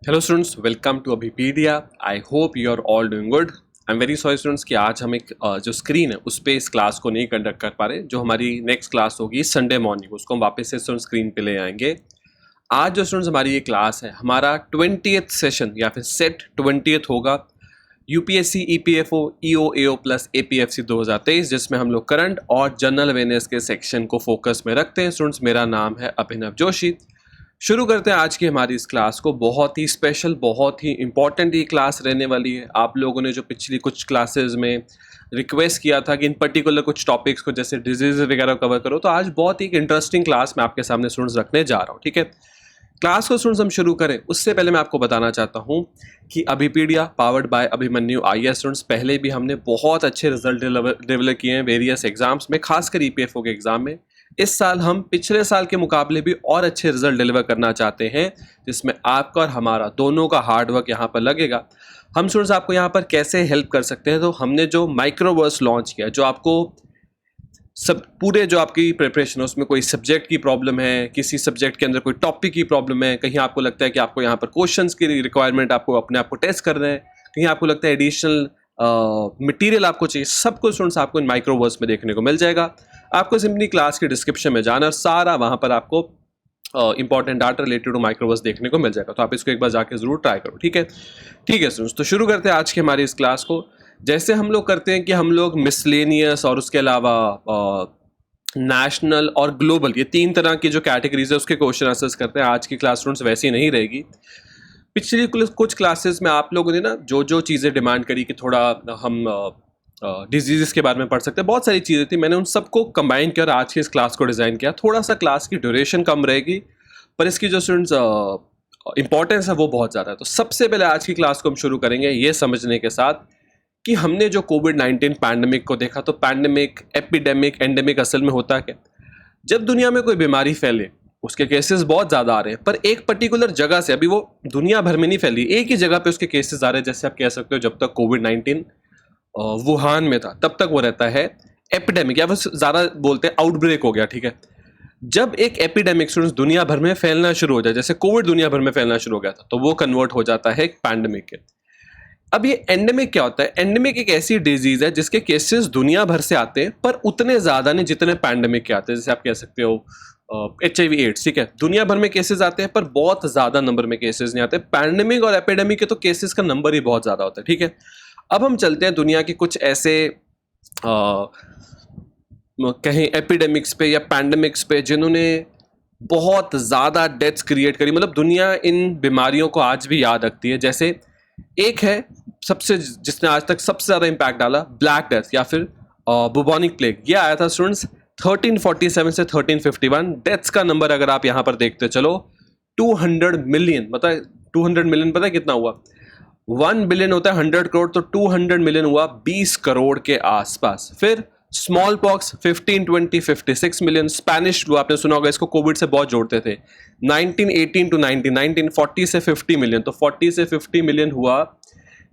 Hello students, welcome to Abhipedia. I hope you are all doing good. I am very sorry students कि आज हम एक जो screen है उस पर इस क्लास को नहीं कंडक्ट कर पा रहे। जो हमारी नेक्स्ट क्लास होगी संडे मॉर्निंग, उसको हम वापस से स्टूडेंट स्क्रीन पे ले आएंगे। आज जो स्टूडेंट्स हमारी ये क्लास है, हमारा 20th सेशन या फिर सेट 20th होगा यूपीएससी ईपीएफओ ईओ एओ प्लस एपीएफसी 2023, जिसमें हम लोग करंट और जनरल अवेयरनेस के सेक्शन को फोकस में रखते हैं। स्टूडेंट्स, मेरा नाम है अभिनव जोशी। शुरू करते हैं आज की हमारी इस क्लास को। बहुत ही स्पेशल, बहुत ही इंपॉर्टेंट ये क्लास रहने वाली है। आप लोगों ने जो पिछली कुछ क्लासेस में रिक्वेस्ट किया था कि इन पर्टिकुलर कुछ टॉपिक्स को जैसे डिजीज वगैरह कवर करो, तो आज बहुत ही इंटरेस्टिंग क्लास मैं आपके सामने स्टूडेंट्स रखने जा रहा हूँ। ठीक है, क्लास को स्टूडेंट्स हम शुरू करें उससे पहले मैं आपको बताना चाहता हूँ कि Abhipedia powered by Abhimanyu IAS students, पहले भी हमने बहुत अच्छे रिजल्ट डेवलप किए हैं वेरियस एग्जाम्स में, खासकर ईपीएफओ के एग्जाम में। इस साल हम पिछले साल के मुकाबले भी और अच्छे रिजल्ट डिलीवर करना चाहते हैं, जिसमें आपका और हमारा दोनों का हार्डवर्क यहाँ पर लगेगा। हम स्टूडेंट्स आपको यहाँ पर कैसे हेल्प कर सकते हैं, तो हमने जो माइक्रोवर्स लॉन्च किया, जो आपको सब पूरे जो आपकी प्रिपरेशन है उसमें कोई सब्जेक्ट की प्रॉब्लम है, किसी सब्जेक्ट के अंदर कोई टॉपिक की प्रॉब्लम है, कहीं आपको लगता है कि आपको यहाँ पर क्वेश्चंस की रिक्वायरमेंट, आपको अपने आप को टेस्ट कर रहे हैं, कहीं आपको लगता है एडिशनल मटेरियल आपको चाहिए, सब कुछ स्टूडेंट्स आपको इन माइक्रोवर्स में देखने को मिल जाएगा। आपको सिंपली क्लास के डिस्क्रिप्शन में जाना और सारा वहाँ पर आपको इंपॉर्टेंट डाटा रिलेटेड टू माइक्रोवर्स देखने को मिल जाएगा। तो आप इसको एक बार जाके जरूर ट्राई करो। ठीक है स्टूडेंट्स, तो शुरू करते हैं आज की हमारी इस क्लास को। जैसे हम लोग करते हैं कि हम लोग मिसलेनियस और उसके अलावा नेशनल और ग्लोबल, ये तीन तरह की जो कैटेगरीज है उसके क्वेश्चन आंसर्स करते हैं। आज की क्लास स्टूडेंट्स वैसी नहीं रहेगी। पिछली कुछ क्लासेस में आप लोगों ने ना जो जो चीज़ें डिमांड करी कि थोड़ा हम डिजीज़ के बारे में पढ़ सकते हैं, बहुत सारी चीज़ें थी, मैंने उन सबको कंबाइन कर आज की इस क्लास को डिज़ाइन किया। थोड़ा सा क्लास की ड्यूरेशन कम रहेगी, पर इसकी जो स्टूडेंट्स इंपॉर्टेंस है वो बहुत ज़्यादा है। तो सबसे पहले आज की क्लास को हम शुरू करेंगे ये समझने के साथ कि हमने जो कोविड-19 पैंडमिक को देखा, तो पैंडमिक, एपिडेमिक, एंडेमिक असल में होता क्या? जब दुनिया में कोई बीमारी फैले, उसके केसेस बहुत ज़्यादा आ रहे हैं, पर एक पर्टिकुलर जगह से, अभी वो दुनिया भर में नहीं फैली, एक ही जगह पे उसके केसेस आ रहे हैं। जैसे आप कह सकते हो जब तक कोविड-19 वुहान में था तब तक वो रहता है एपिडेमिक, या फिर ज़्यादा बोलते हैं आउटब्रेक हो गया। ठीक है, जब एक एपिडेमिक स्टूडेंट्स दुनिया भर में फैलना शुरू हो जाए, जैसे कोविड दुनिया भर में फैलना शुरू हो गया था, तो वो कन्वर्ट हो जाता है एक पैंडेमिक के। अब ये एंडेमिक क्या होता है? एंडेमिक एक ऐसी डिजीज है जिसके केसेस दुनिया भर से आते हैं, पर उतने ज्यादा नहीं जितने पैंडेमिक के आते हैं। जैसे आप कह सकते हो HIV एड्स, ठीक है, दुनिया भर में केसेस आते हैं पर बहुत ज्यादा नंबर में केसेस नहीं आते। पैंडेमिक और एपिडेमिक के तो केसेस का नंबर ही बहुत ज्यादा होता है। ठीक है, अब हम चलते हैं दुनिया के कुछ ऐसे कहीं एपिडेमिक्स पे या पैंडेमिक्स पे जिन्होंने बहुत ज़्यादा डेथ्स क्रिएट करी, मतलब दुनिया इन बीमारियों को आज भी याद रखती है। जैसे एक है सबसे, जिसने आज तक सबसे ज़्यादा इम्पैक्ट डाला, ब्लैक डेथ या फिर बुबोनिक प्लेग। ये आया था स्टूडेंट्स 1347 से 1351। डेथ्स का नंबर अगर आप यहाँ पर देखते चलो 200 मिलियन, मतलब 200 मिलियन पता है कितना हुआ? 1 बिलियन होता है 100 करोड़, तो 200 मिलियन हुआ 20 करोड़ के आसपास। फिर small pox 15, 20, 56 million. Spanish flu आपने सुना होगा, इसको कोविड से बहुत जोड़ते थे। 1918 टू 1919 40 से 50 मिलियन, तो 40 से 50 मिलियन हुआ।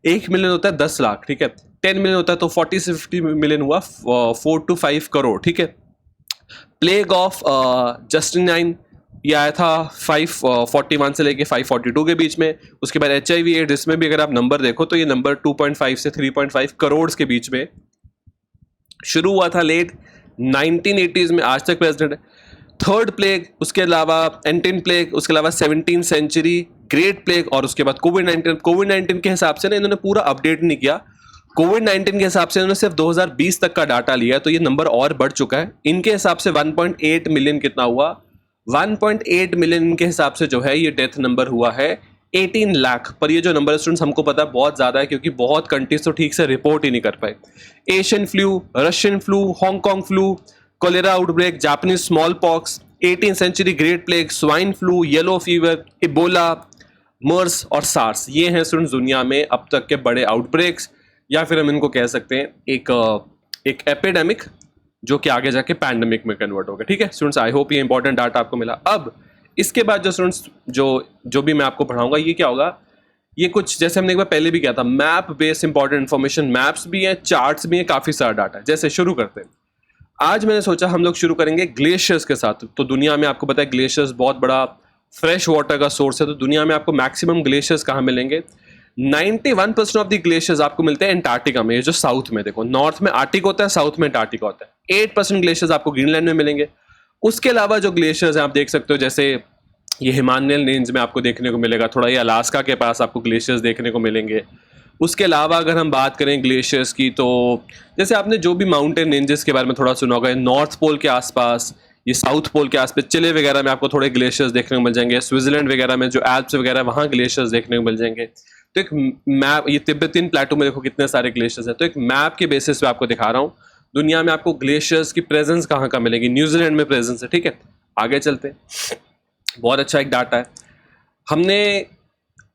1 मिलियन होता है 10 लाख, ठीक है। 10 मिलियन होता है तो 40 से 50 मिलियन हुआ 4 to 5 करोड़, ठीक है। प्लेग ऑफ जस्टिनाइन, ये आया था 541 से लेके 542 के बीच में। उसके बाद HIV एड्स, इसमें भी अगर आप नंबर देखो तो ये नंबर 2.5 से 3.5 करोड़ के बीच में शुरू हुआ था लेट 1980s में, आज तक प्रेजेंट है। थर्ड प्लेग, उसके अलावा एंटीन प्लेग, उसके अलावा 17th सेंचुरी ग्रेट प्लेग, और उसके बाद कोविड-19 के हिसाब से ना इन्होंने पूरा अपडेट नहीं किया। कोविड-19 के हिसाब से इन्होंने सिर्फ 2020 तक का डाटा लिया, तो ये नंबर और बढ़ चुका है। इनके हिसाब से 1.8 मिलियन कितना हुआ? 1.8 मिलियन के हिसाब से जो है ये डेथ नंबर हुआ है 18 लाख। पर ये जो नंबर स्टूडेंट्स हमको पता है बहुत ज़्यादा है, क्योंकि बहुत कंट्रीज तो ठीक से रिपोर्ट ही नहीं कर पाए। Asian flu, Russian flu, Hong Kong flu, cholera outbreak, Japanese smallpox, 18th century great plague, swine flu, yellow fever, Ebola, MERS और सार्स, ये हैं स्टूडेंट्स दुनिया में अब तक के बड़े आउटब्रेक्स, या फिर हम इनको कह सकते हैं एक एपिडेमिक जो कि आगे जाके पैंडेमिक में कन्वर्ट होगा। ठीक है स्टूडेंट्स, आई होप ये इंपॉर्टेंट डाटा आपको मिला। अब इसके बाद जो स्टूडेंट्स जो भी मैं आपको पढ़ाऊंगा ये क्या होगा? ये कुछ जैसे हमने एक बार पहले भी किया था, map based important information, maps भी हैं, चार्ट्स भी हैं, काफ़ी सारा डाटा है। जैसे शुरू करते हैं, आज मैंने सोचा हम लोग शुरू करेंगे ग्लेशियर्स के साथ। तो दुनिया में आपको पता है ग्लेशियर्स बहुत बड़ा फ्रेश वाटर का सोर्स है। तो दुनिया में आपको मैक्सिमम ग्लेशियर्स कहाँ मिलेंगे? 91% ऑफ द ग्लेशियर्स आपको मिलते हैं अंटार्कटिका में, ये जो साउथ में, देखो नॉर्थ में आर्टिक होता है, साउथ में अंटार्कटिका होता है। 8% ग्लेशियर्स आपको ग्रीनलैंड में मिलेंगे। उसके अलावा जो ग्लेशियर्स हैं आप देख सकते हो, जैसे ये हिमालयन रेंज में आपको देखने को मिलेगा, थोड़ा ये अलास्का के पास आपको ग्लेशियर्स देखने को मिलेंगे। उसके अलावा अगर हम बात करें ग्लेशियर्स की, तो जैसे आपने जो भी माउंटेन रेंजेस के बारे में थोड़ा सुना होगा, नॉर्थ पोल के आसपास, ये साउथ पोल के आसपास, चिले वगैरह में आपको थोड़े ग्लेशियर्स देखने को मिल जाएंगे। स्विट्जरलैंड वगैरह में जो एल्प्स वगैरह वहाँ ग्लेशियर्स देखने को मिल जाएंगे। तो एक मैप, ये तिब्बतियन प्लेटू में देखो कितने सारे ग्लेशियर्स हैं। तो एक मैप के बेसिस पे आपको दिखा रहा हूँ दुनिया में आपको ग्लेशियर्स की प्रेजेंस कहाँ कहाँ मिलेगी। न्यूजीलैंड में प्रेजेंस है, ठीक है। आगे चलते हैं, बहुत अच्छा एक डाटा है। हमने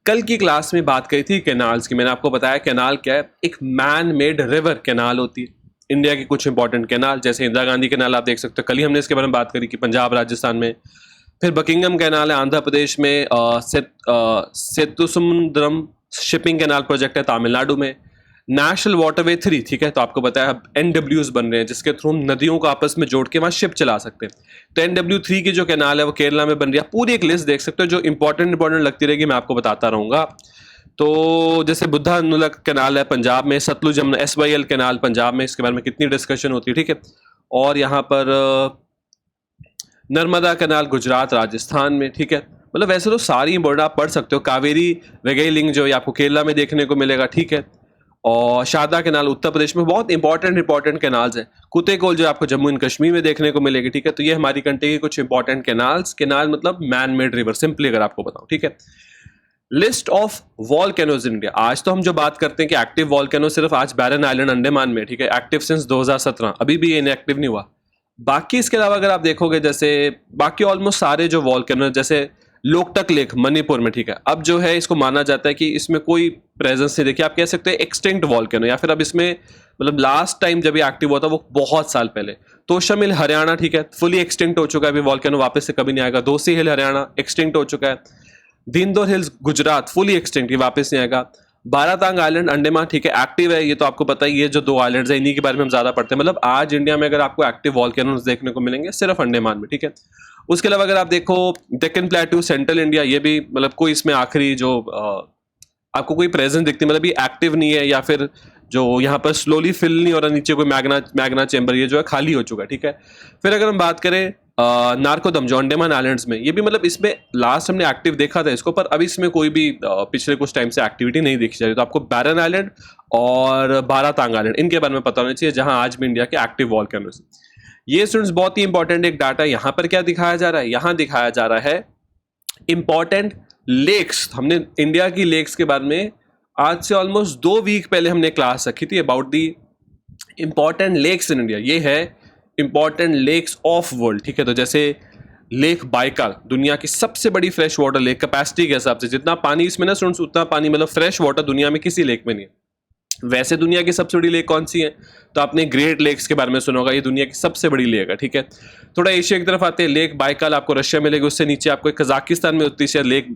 कल की क्लास में बात करी थी कैनाल्स की। मैंने आपको बताया कैनाल क्या है, एक मैन मेड रिवर कैनाल होती है। इंडिया की कुछ इंपॉर्टेंट कैनाल, जैसे इंदिरा गांधी कैनाल आप देख सकते हो, कल ही हमने इसके बारे में बात करी कि पंजाब राजस्थान में। फिर बकिंगम कैनाल है आंध्र प्रदेश में। सेतुसमुद्रम शिपिंग कैनाल प्रोजेक्ट है तमिलनाडु में। नेशनल वाटरवे 3, ठीक है, तो आपको बताया NWs बन रहे हैं जिसके थ्रू हम नदियों को आपस में जोड़ के वहाँ शिप चला सकते हैं। तो NW3 की जो कैनाल है वो केरला में बन रही है। पूरी एक लिस्ट देख सकते हो, जो इंपॉर्टेंट लगती रहेगी मैं आपको बताता रहूँगा। तो जैसे बुद्धा नुलक कैनाल है पंजाब में, सतलुज जमुना SYL कैनाल पंजाब में, इसके बारे में कितनी डिस्कशन होती है, ठीक है। और यहाँ पर नर्मदा कैनाल गुजरात राजस्थान में, ठीक है। मतलब वैसे तो सारी इंपॉर्टेंट आप पढ़ सकते हो। कावेरी वेगेलिंग जो आपको केरला में देखने को मिलेगा, ठीक है। और शारदा कैनाल उत्तर प्रदेश में, बहुत इंपॉर्टेंट कैनाल्स हैं। कुतेकोल जो आपको जम्मू एंड कश्मीर में देखने को मिलेगी, ठीक है। तो ये हमारी कंट्री की कुछ इंपॉर्टेंट कैनाल्स, कैनाल मतलब मैन मेड रिवर, सिंपली अगर आपको बताऊं, ठीक है। List of volcanoes in India. आज तो हम जो बात करते हैं कि एक्टिव वॉल्केनो सिर्फ आज बैरन आइलैंड अंडमान में, ठीक है, एक्टिव सिंस 2017, अभी भी ये इनएक्टिव नहीं हुआ। बाकी इसके अलावा अगर आप देखोगे, जैसे बाकी ऑलमोस्ट सारे जो वॉल्केनो, जैसे लोकटक लेक मणिपुर में, ठीक है, अब जो है इसको माना जाता है कि इसमें कोई प्रेजेंस नहीं। देखिए आप कह सकते हैं एक्सटिंक्ट वॉल्केनो, या फिर अब इसमें मतलब लास्ट टाइम जब ये एक्टिव हुआ था वो बहुत साल पहले। तोशा हिल हरियाणा, ठीक है, फुली एक्सटिंक्ट हो चुका है, अभी वॉल्केनो वापस से कभी नहीं आएगा। दोसी हिल हरियाणा एक्सटिंक्ट हो चुका है। दीनदोर हिल्स गुजरात फुली एक्सटिंक्ट, ये वापस नहीं आएगा। बारातांग आइलैंड अंडमान, ठीक है, एक्टिव है, ये तो आपको पता ही है। जो 2 आइलैंड्स हैं इन्हीं के बारे में हम ज्यादा पढ़ते हैं। मतलब आज इंडिया में अगर आपको एक्टिव वॉल्केनोज देखने को मिलेंगे सिर्फ अंडमान में, ठीक है। उसके अलावा अगर आप देखो डेक्कन प्लेटू सेंट्रल इंडिया, ये भी मतलब कोई इसमें आखिरी जो आपको कोई प्रेजेंस दिखती है, मतलब ये एक्टिव नहीं है, या फिर जो यहाँ पर स्लोली फिल नहीं हो रहा, नीचे कोई मैग्ना चैम्बर, ये जो है खाली हो चुका है, ठीक है। फिर अगर हम बात करें नारकोदम जो अंडमान आइलैंड्स में, ये भी मतलब इसमें लास्ट हमने एक्टिव देखा था इसको, पर अभी इसमें कोई भी पिछले कुछ टाइम से एक्टिविटी नहीं देखी जा रही। तो आपको बैरन आइलैंड और बारातांग आइलैंड इनके बारे में पता होना चाहिए, जहां आज भी इंडिया के एक्टिव वॉल्केनोज। ये स्टूडेंट्स बहुत ही इंपॉर्टेंट एक डाटा है। यहाँ पर क्या दिखाया जा रहा है? यहाँ दिखाया जा रहा है इंपॉर्टेंट लेक्स। हमने इंडिया की लेक्स के बारे में आज से ऑलमोस्ट 2 वीक पहले हमने क्लास रखी थी about the important lakes in India. ये है इंपॉर्टेंट लेक्स ऑफ वर्ल्ड, ठीक है। तो जैसे लेक बाइकाल दुनिया की सबसे बड़ी फ्रेश वाटर लेक, कैपेसिटी के हिसाब से जितना पानी इसमें ना स्टूडेंट्स, उतना पानी मतलब फ्रेश वाटर दुनिया में किसी लेक में नहीं है। वैसे दुनिया की सबसे बड़ी लेक कौन सी है? तो आपने ग्रेट लेक्स के बारे में सुना होगा, ये दुनिया की सबसे बड़ी लेक है, ठीक है। थोड़ा एशिया की तरफ आते हैं, लेक बाइकाल आपको रशिया मिलेगी, उससे नीचे आपको कजाकिस्तान में होती है लेक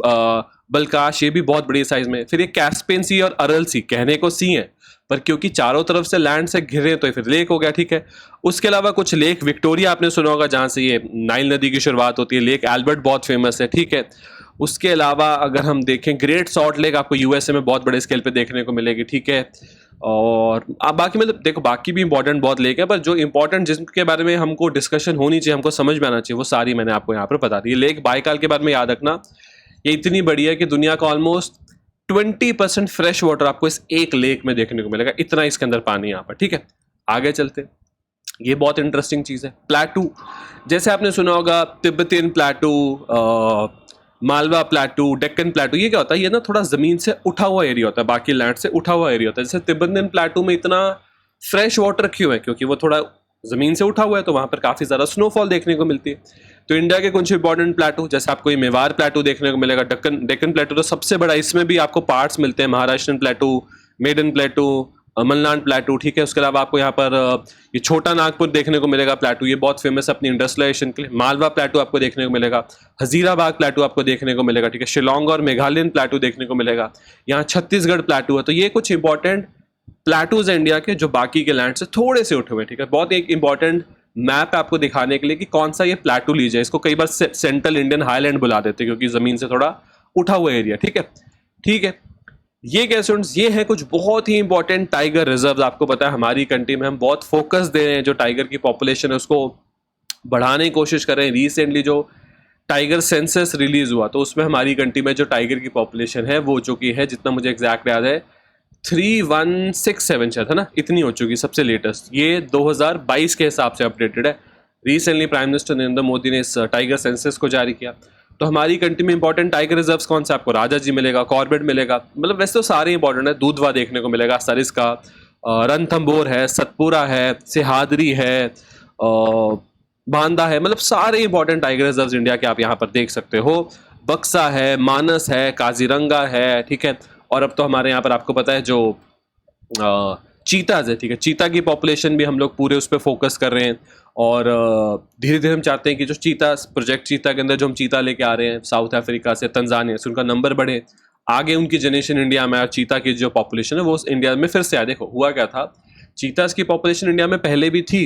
बलकाश, ये भी बहुत बड़ी साइज में। फिर ये कैस्पियन सी और अरल सी, कहने को सी है पर क्योंकि चारों तरफ से लैंड से घिरे तो फिर लेक हो गया, ठीक है। उसके अलावा कुछ लेक, विक्टोरिया आपने सुना होगा जहाँ से ये नाइल नदी की शुरुआत होती है, लेक एल्बर्ट बहुत फेमस है, ठीक है। उसके अलावा अगर हम देखें ग्रेट सॉल्ट लेक आपको यूएसए में बहुत बड़े स्केल पे देखने को मिलेगी, ठीक है। और अब बाकी मतलब देखो बाकी भी इंपॉर्टेंट बहुत लेक है, पर जो इंपॉर्टेंट जिसके बारे में हमको डिस्कशन होनी चाहिए, हमको समझ में आना चाहिए, वो सारी मैंने आपको यहाँ पर बता दी। लेक बाइकाल के बारे में याद रखना, ये इतनी बड़ी है कि दुनिया का ऑलमोस्ट 20% फ्रेश वाटर आपको इस एक लेक में देखने को मिलेगा, इतना इसके अंदर पानी यहाँ पर, ठीक है। आगे चलते, ये बहुत इंटरेस्टिंग चीज़ है। प्लेटू, जैसे आपने सुना होगा तिब्बतियन प्लेटू, मालवा प्लेटू, डेक्कन प्लेटू, ये क्या होता है? ये ना थोड़ा ज़मीन से उठा हुआ एरिया होता है, बाकी लैंड से उठा हुआ एरिया होता है। जैसे तिब्बतियन प्लेटू में इतना फ्रेश वाटर क्यों है? क्योंकि वो थोड़ा ज़मीन से उठा हुआ है, तो वहाँ पर काफ़ी ज़्यादा स्नोफॉल देखने को मिलती है। तो इंडिया के कुछ इंपॉर्टेंट प्लेटू, जैसे आपको ये मेवाड़ प्लेटू देखने को मिलेगा, डेक्कन प्लेटू तो सबसे बड़ा, इसमें भी आपको पार्ट्स मिलते हैं, Maharashtran plateau, Maidan plateau, Malnad plateau, ठीक है। उसके अलावा आपको यहाँ पर ये छोटा नागपुर देखने को मिलेगा प्लेटू, ये बहुत फेमस है अपनी इंडस्ट्रियलाइजेशन के लिए। मालवा प्लेटू आपको देखने को मिलेगा, हजीराबाग प्लेटू आपको देखने को मिलेगा, ठीक है। शिलोंग और मेघालयन प्लेटू देखने को मिलेगा, यहाँ छत्तीसगढ़ प्लेटू है। तो ये कुछ इंपॉर्टेंट प्लेटूज है इंडिया के जो बाकी के लैंड से थोड़े से उठे हुए, ठीक है। बहुत एक इंपॉर्टेंट मैप आपको दिखाने के लिए कि कौन सा ये प्लेटू लीज है। इसको कई बार सेंट्रल इंडियन हाईलैंड बुला देते हैं क्योंकि जमीन से थोड़ा उठा हुआ एरिया। ठीक है, ठीक है। ये क्या स्टूडेंट्स, ये है कुछ बहुत ही इंपॉर्टेंट टाइगर रिजर्व। आपको पता है हमारी कंट्री में हम बहुत फोकस दे रहे हैं, जो टाइगर की पॉपुलेशन है उसको बढ़ाने की कोशिश कर रहे हैं। रिसेंटली जो टाइगर सेंसस रिलीज हुआ तो उसमें हमारी कंट्री में जो टाइगर की पॉपुलेशन है वो जो कि है, जितना मुझे एग्जैक्ट याद है 3167 शायद है ना, इतनी हो चुकी सबसे लेटेस्ट। ये 2022 के हिसाब से अपडेटेड है। Recently prime minister Narendra Modi ने इस टाइगर सेंसस को जारी किया। तो हमारी कंट्री में इंपॉर्टेंट टाइगर रिजर्व्स कौन से, आपको राजा जी मिलेगा, कॉर्बेट मिलेगा, मतलब वैसे तो सारे इंपॉर्टेंट है। दूधवा देखने को मिलेगा, सरिस्का, रणथंभौर है, सतपुरा है, सिहादरी है, बांदा है, मतलब सारे इंपॉर्टेंट टाइगर रिजर्व्स इंडिया के आप यहाँ पर देख सकते हो। बक्सा है, मानस है, काजीरंगा है, ठीक है। और अब तो हमारे यहाँ पर आपको पता है जो चीताज है, ठीक है, चीता की पॉपुलेशन भी हम लोग पूरे उस पर फोकस कर रहे हैं। और धीरे धीरे हम चाहते हैं कि जो चीता प्रोजेक्ट चीता के अंदर जो हम चीता लेके आ रहे हैं साउथ अफ्रीका से, तंजानिया से, उनका नंबर बढ़े, आगे उनकी जनरेशन इंडिया में, और चीता की जो पॉपुलेशन है वो इंडिया में फिर से आए। देखो हुआ क्या था, चीताज की पॉपुलेशन इंडिया में पहले भी थी,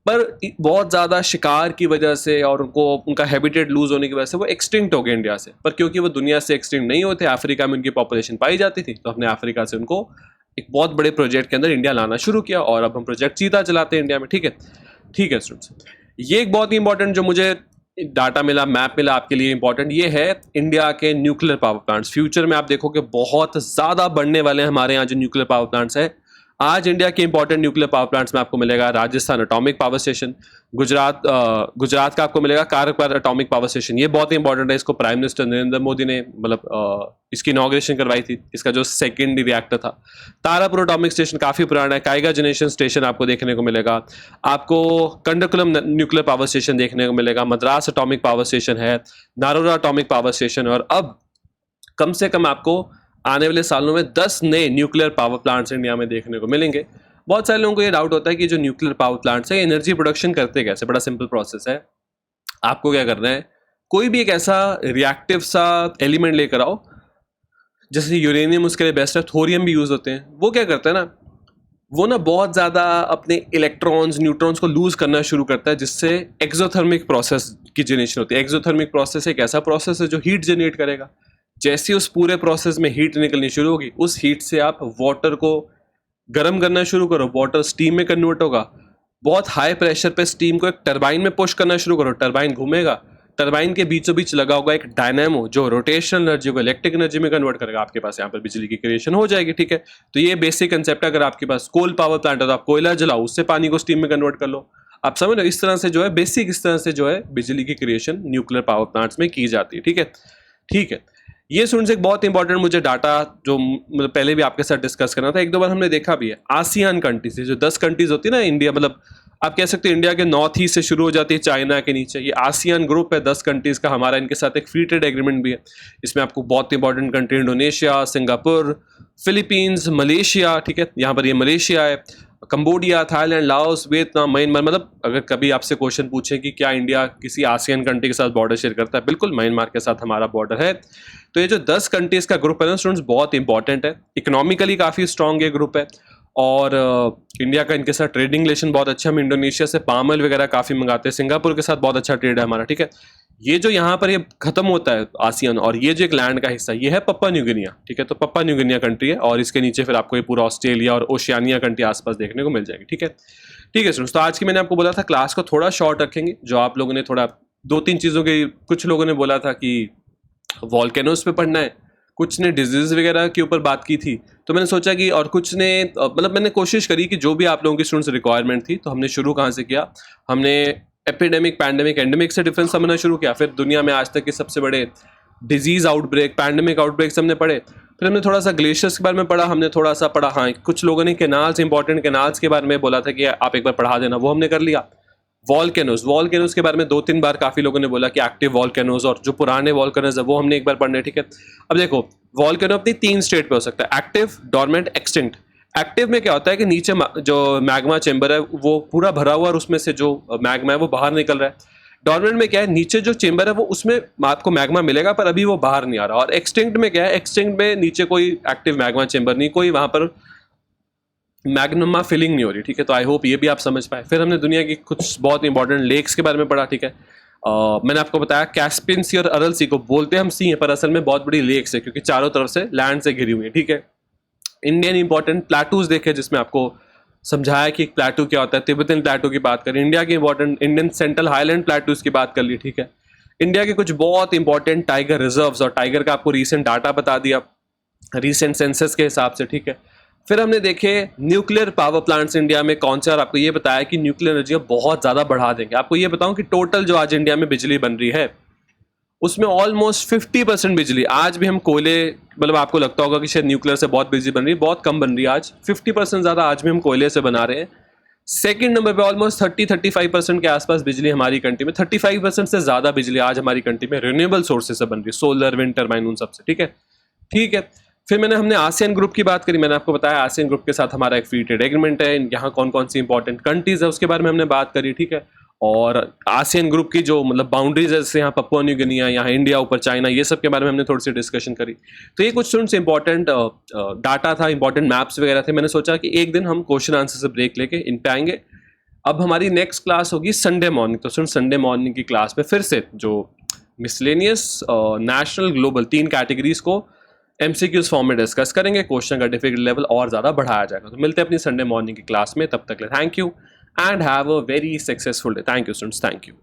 पर बहुत ज़्यादा शिकार की वजह से और उनका हैबिटेट लूज होने की वजह से वो एक्सटिंक्ट हो गए इंडिया से। पर क्योंकि वो दुनिया से एक्सटिंक्ट नहीं होते, अफ्रीका में उनकी पॉपुलेशन पाई जाती थी, तो हमने अफ्रीका से उनको एक बहुत बड़े प्रोजेक्ट के अंदर इंडिया लाना शुरू किया और अब हम प्रोजेक्ट चीता चलाते हैं इंडिया में। ठीक है, ठीक है स्टूडेंट्स। ये एक बहुत ही इंपॉर्टेंट जो मुझे डाटा मिला, मैप मिला आपके लिए इंपॉर्टेंट, ये है इंडिया के न्यूक्लियर पावर प्लांट्स। फ्यूचर में आप देखोगे बहुत ज़्यादा बढ़ने वाले हैं हमारे यहाँ जो न्यूक्लियर पावर प्लांट्स है। आज इंडिया के इंपॉर्टेंट न्यूक्लियर पावर प्लांट्स में आपको मिलेगा Rajasthan atomic power station, Gujarat का आपको मिलेगा कारकबाद एटॉमिक पावर स्टेशन। ये बहुत ही इंपॉर्टेंट है, इसको प्राइम मिनिस्टर नरेंद्र मोदी ने मतलब इसकी इनॉग्रेशन करवाई थी, इसका जो सेकेंड रिएक्टर था। तारापुर एटॉमिक स्टेशन काफ़ी पुराना है। काइगा जनरेशन स्टेशन आपको देखने को मिलेगा। आपको कंडकुलम न्यूक्लियर पावर स्टेशन देखने को मिलेगा। मद्रास एटॉमिक पावर स्टेशन है, नारोरा एटॉमिक पावर स्टेशन, और अब कम से कम आपको आने वाले सालों में 10 नए न्यूक्लियर पावर प्लांट्स इंडिया में देखने को मिलेंगे। बहुत सारे लोगों को ये डाउट होता है कि जो न्यूक्लियर पावर प्लांट्स है एनर्जी प्रोडक्शन करते कैसे। बड़ा सिंपल प्रोसेस है। आपको क्या करना है, कोई भी एक ऐसा रिएक्टिव सा एलिमेंट लेकर आओ, जैसे यूरेनियम उसके लिए बेस्ट है, थोरियम भी यूज होते हैं। वो क्या करता है ना, वो ना बहुत ज़्यादा अपने इलेक्ट्रॉन्स न्यूट्रॉन्स को लूज करना शुरू करता है, जिससे एक्सोथर्मिक प्रोसेस की जनरेशन होती है। एक्सोथर्मिक प्रोसेस एक ऐसा प्रोसेस है जो हीट जनरेट करेगा। जैसे उस पूरे प्रोसेस में हीट निकलनी शुरू होगी, उस हीट से आप वाटर को गर्म करना शुरू करो, वाटर स्टीम में कन्वर्ट होगा। बहुत हाई प्रेशर पे स्टीम को एक टरबाइन में पुश करना शुरू करो, टरबाइन घूमेगा, टरबाइन के बीचों बीच लगा होगा एक डायनामो जो रोटेशनल एनर्जी को इलेक्ट्रिक एनर्जी में कन्वर्ट करेगा। आपके पास यहाँ पर बिजली की क्रिएशन हो जाएगी। ठीक है, तो ये बेसिक कंसेप्ट है। अगर आपके पास कोल पावर प्लांट है तो आप कोयला जलाओ, उससे पानी को स्टीम में कन्वर्ट कर लो। आप समझ लो, इस तरह से जो है बेसिक, इस तरह से जो है बिजली की क्रिएशन न्यूक्लियर पावर प्लांट्स में की जाती है। ठीक है, ठीक है। ये स्टूडेंट्स एक बहुत इंपॉर्टेंट मुझे डाटा जो मतलब पहले भी आपके साथ डिस्कस करना था, एक दो बार हमने देखा भी है। आसियान कंट्रीज, जो 10 कंट्रीज होती है ना इंडिया, मतलब आप कह सकते हैं इंडिया के नॉर्थ ईस्ट से शुरू हो जाती है चाइना के नीचे, ये आसियान ग्रुप है 10 कंट्रीज का। हमारा इनके साथ एक फ्री ट्रेड एग्रीमेंट भी है। इसमें आपको बहुत important country Indonesia, Singapore, Philippines, Malaysia, ठीक है, यहाँ पर ये मलेशिया है, Cambodia, Thailand, Laos, Vietnam, Myanmar. मतलब अगर कभी आपसे क्वेश्चन पूछे कि क्या इंडिया किसी आसियान कंट्री के साथ बॉर्डर शेयर करता है, बिल्कुल म्यांमार के साथ हमारा बॉर्डर है। तो ये जो 10 कंट्रीज का ग्रुप है ना स्टूडेंट्स, बहुत इंपॉर्टेंट है। इकोनॉमिकली काफ़ी स्ट्रॉन्ग ये ग्रुप है और इंडिया का इनके साथ ट्रेडिंग रिलेशन बहुत अच्छा। हम इंडोनेशिया से पाम ऑयल वगैरह काफ़ी मंगाते हैं। सिंगापुर के साथ बहुत अच्छा ट्रेड है हमारा। ठीक है, ये जो यहाँ पर ये खत्म होता है आसियान, और ये जो एक लैंड का हिस्सा ये है पप्पा न्यू गिनिया। ठीक है, तो पप्पा न्यू गिनिया कंट्री है और इसके नीचे फिर आपको ये पूरा ऑस्ट्रेलिया और ओशियानिया कंट्री आसपास देखने को मिल जाएगी। ठीक है, ठीक है स्टूडेंट्स। तो आज की मैंने आपको बोला था क्लास को थोड़ा शॉर्ट रखेंगे। जो आप लोगों ने थोड़ा 2-3 चीज़ों के, कुछ लोगों ने बोला था कि वॉल्केनोस पे पढ़ना है, कुछ ने डिजीज वगैरह के ऊपर बात की थी, तो मैंने सोचा कि, और कुछ ने मतलब मैंने कोशिश करी कि जो भी आप लोगों की स्टूडेंट्स रिक्वायरमेंट थी, तो हमने शुरू कहाँ से किया, हमने एपिडेमिक, पैंडेमिक, एंडेमिक से डिफरेंस समझना शुरू किया। फिर दुनिया में आज तक के सबसे बड़े डिजीज आउटब्रेक, पैंडेमिक आउटब्रेक्स हमने पढ़े। फिर हमने थोड़ा सा ग्लेशियर्स के बारे में पढ़ा, हमने थोड़ा सा पढ़ा, हाँ कुछ लोगों ने कैनाल्स, इंपॉर्टेंट कैनाल्स के बारे में बोला था कि आप एक बार पढ़ा देना, वो हमने कर लिया। वॉल्केनोज के बारे में 2-3 बार काफ़ी लोगों ने बोला कि एक्टिव वॉल्केनोज और जो पुराने वॉल्केनोज है वो हमने एक बार पढ़ने। ठीक है, अब देखो वॉल्केनो अपनी 3 स्टेट पे हो सकता है, एक्टिव, डॉर्मेंट, एक्सटिंक्ट। एक्टिव में क्या होता है कि नीचे जो मैग्मा चेंबर है वो पूरा भरा हुआ और उसमें से जो मैग्मा है वो बाहर निकल रहा है। डॉर्मेंट में क्या है, नीचे जो चेंबर है वो उसमें आपको मैग्मा मिलेगा पर अभी वो बाहर नहीं आ रहा। और एक्सटिंक्ट में क्या है, एक्सटिंक्ट में नीचे कोई एक्टिव मैग्मा चेंबर नहीं, कोई वहाँ पर मैग्नमा फिलिंग नहीं हो रही, ठीक है। तो आई होप ये भी आप समझ पाए। फिर हमने दुनिया की कुछ बहुत इंपॉर्टेंट लेक्स के बारे में पढ़ा, ठीक है। मैंने आपको बताया कैस्पियन सी और अरल सी को बोलते हम सी हैं, पर असल में बहुत बड़ी लेक्स है क्योंकि चारों तरफ से लैंड से घिरी हुई है, ठीक है। इंडियन इंपॉर्टेंट प्लेटूज देखे जिसमें आपको समझाया कि एक प्लेटू क्या होता है, तिब्बतन प्लेटू की बात करें, इंडिया के important Indian central highland plateaus की बात कर ली, ठीक है। इंडिया के कुछ बहुत इंपॉर्टेंट टाइगर रिजर्व्स और टाइगर का आपको रीसेंट डाटा बता दिया रीसेंट सेंसस के हिसाब से, ठीक है। फिर हमने देखे न्यूक्लियर पावर प्लांट्स इंडिया में कौन से, और आपको ये बताया कि न्यूक्लियर एनर्जी बहुत ज़्यादा बढ़ा देंगे। आपको ये बताऊं कि टोटल जो आज इंडिया में बिजली बन रही है उसमें ऑलमोस्ट 50% बिजली आज भी हम कोयले, मतलब आपको लगता होगा कि शायद न्यूक्लियर से बहुत बिजली बन रही है, बहुत कम बन रही है। आज 50% ज़्यादा आज भी हम कोयले से बना रहे हैं। सेकंड नंबर पे ऑलमोस्ट 30-35% के आसपास बिजली हमारी कंट्री में, 35% से ज़्यादा बिजली आज हमारी कंट्री में रिन्यूएबल सोर्सेज से बन रही है, सोलर, विंड टर्बाइन, उन सबसे, ठीक है, ठीक है। फिर हमने आसियान ग्रुप की बात करी। मैंने आपको बताया आसियान ग्रुप के साथ हमारा एक फ्री ट्रेड एग्रीमेंट है, यहाँ कौन कौन सी इंपॉर्टेंट कंट्रीज है उसके बारे में हमने बात करी, ठीक है। और आसियान ग्रुप की जो मतलब बाउंड्रीज है, जैसे यहाँ पपुआ न्यू गिनी है, यहाँ इंडिया, ऊपर चाइना, ये सब के बारे में हमने थोड़ी सी डिस्कशन करी। तो ये कुछ स्टूडेंट्स इंपॉर्टेंट डाटा था, इंपॉर्टेंट मैप्स वगैरह थे। मैंने सोचा कि एक दिन हम क्वेश्चन आंसर से ब्रेक लेके इन पे आएंगे। अब हमारी नेक्स्ट क्लास होगी संडे मॉर्निंग। तो स्टूडेंट संडे मॉर्निंग की क्लास में फिर से जो मिसलेनियस, नेशनल, ग्लोबल, 3 कैटेगरीज को MCQs फॉर्म में डिस्कस करेंगे। क्वेश्चन का डिफिकल्टी लेवल और ज़्यादा बढ़ाया जाएगा। तो मिलते हैं अपनी संडे मॉर्निंग की क्लास में, तब तक ले thank you and have a very successful day. Thank you students, thank you.